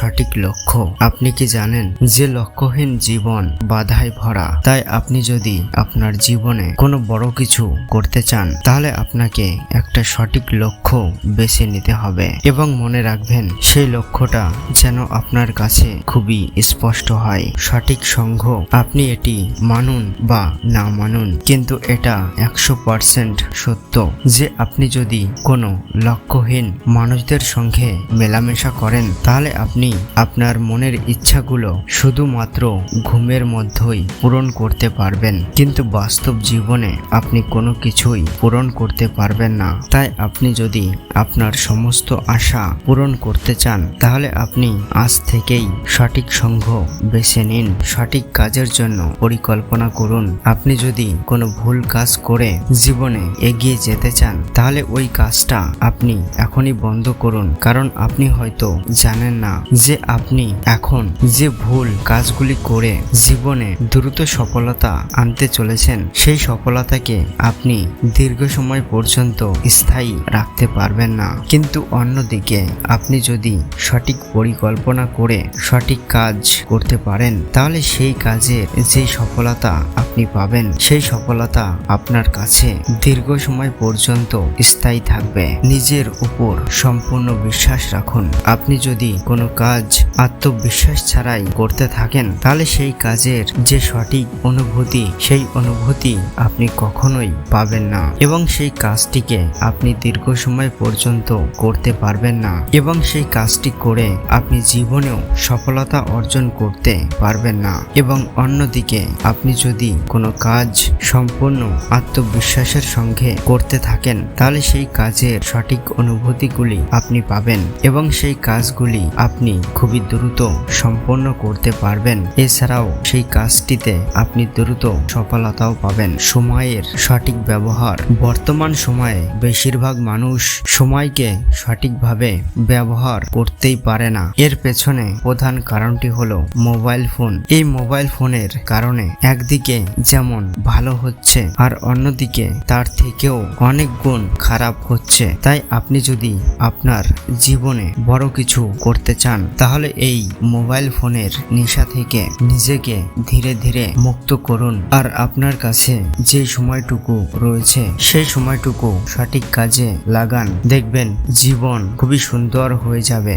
সঠিক লক্ষ্য। আপনি কি জানেন যে লক্ষ্যহীন জীবন বাধায় ভরা? তাই আপনি যদি আপনার জীবনে কোনো বড় কিছু করতে চান তাহলে আপনাকে একটা সঠিক লক্ষ্য বেছে নিতে হবে এবং মনে রাখবেন সেই লক্ষ্যটা যেন আপনার কাছে খুবই স্পষ্ট হয়। সঠিক সংঘ, আপনি এটি মানুন বা না মানুন, কিন্তু এটা 100% সত্য যে আপনি যদি কোনো লক্ষ্যহীন মানুষদের সঙ্গে মেলামেশা করেন তাহলে আপনি আপনার মনের ইচ্ছাগুলো শুধুমাত্র ঘুমের মধ্যেই পূরণ করতে পারবেন, কিন্তু বাস্তব জীবনে আপনি কোনো কিছুই পূরণ করতে পারবেন না। তাই আপনি যদি আপনার সমস্ত আশা পূরণ করতে চান তাহলে আপনি আজ থেকেই সঠিক সংঘ বেছে নিন। সঠিক কাজের জন্য পরিকল্পনা করুন। আপনি যদি কোনো ভুল কাজ করে জীবনে এগিয়ে যেতে চান তাহলে ওই কাজটা আপনি এখনই বন্ধ করুন, কারণ আপনি হয়তো জানেন না যে আপনি এখন যে ভুল কাজগুলি করে জীবনে দ্রুত সফলতা আনতে চলেছেন সেই সফলতাকে আপনি দীর্ঘ সময় পর্যন্ত স্থায়ী রাখতে পারবেন না। কিন্তু অন্যদিকে আপনি যদি সঠিক পরিকল্পনা করে সঠিক কাজ করতে পারেন তাহলে সেই কাজের যে সফলতা আপনি পাবেন সেই সফলতা আপনার কাছে দীর্ঘ সময় পর্যন্ত স্থায়ী থাকবে। নিজের উপর সম্পূর্ণ বিশ্বাস রাখুন। আপনি যদি কোনো কাজ আত্মবিশ্বাস ছাড়াই করতে থাকেন তাহলে সেই কাজের যে সঠিক অনুভূতি সেই অনুভূতি আপনি কখনোই পাবেন না এবং সেই কাজটিকে আপনি দীর্ঘ সময় পর্যন্ত করতে পারবেন না এবং সেই কাজটি করে আপনি জীবনেও সফলতা অর্জন করতে পারবেন না। এবং অন্যদিকে আপনি যদি কোনো কাজ সম্পূর্ণ আত্মবিশ্বাসের সঙ্গে করতে থাকেন তাহলে সেই কাজের সঠিক অনুভূতিগুলি আপনি পাবেন এবং সেই কাজগুলি আপনি খুবই দ্রুত সম্পন্ন করতে পারবেন। এছাড়াও সেই কাজটিতে আপনি দ্রুত সফলতাও পাবেন। সময়ের সঠিক ব্যবহার। বর্তমান সময়ে বেশিরভাগ মানুষ সময়কে সঠিকভাবে ব্যবহার করতেই পারে না। এর পেছনে প্রধান কারণটি হলো মোবাইল ফোন। এই মোবাইল ফোনের কারণে একদিকে যেমন ভালো হচ্ছে আর অন্যদিকে তার থেকেও অনেক গুণ খারাপ হচ্ছে। তাই আপনি যদি আপনার জীবনে বড় কিছু করতে চান তাহলে এই মোবাইল ফোনের নেশা থেকে নিজেকে ধীরে ধীরে মুক্ত করুন আর আপনার কাছে যে সময়টুকু রয়েছে সেই সময়টুকু সঠিক কাজে লাগান। দেখবেন জীবন খুবই সুন্দর হয়ে যাবে।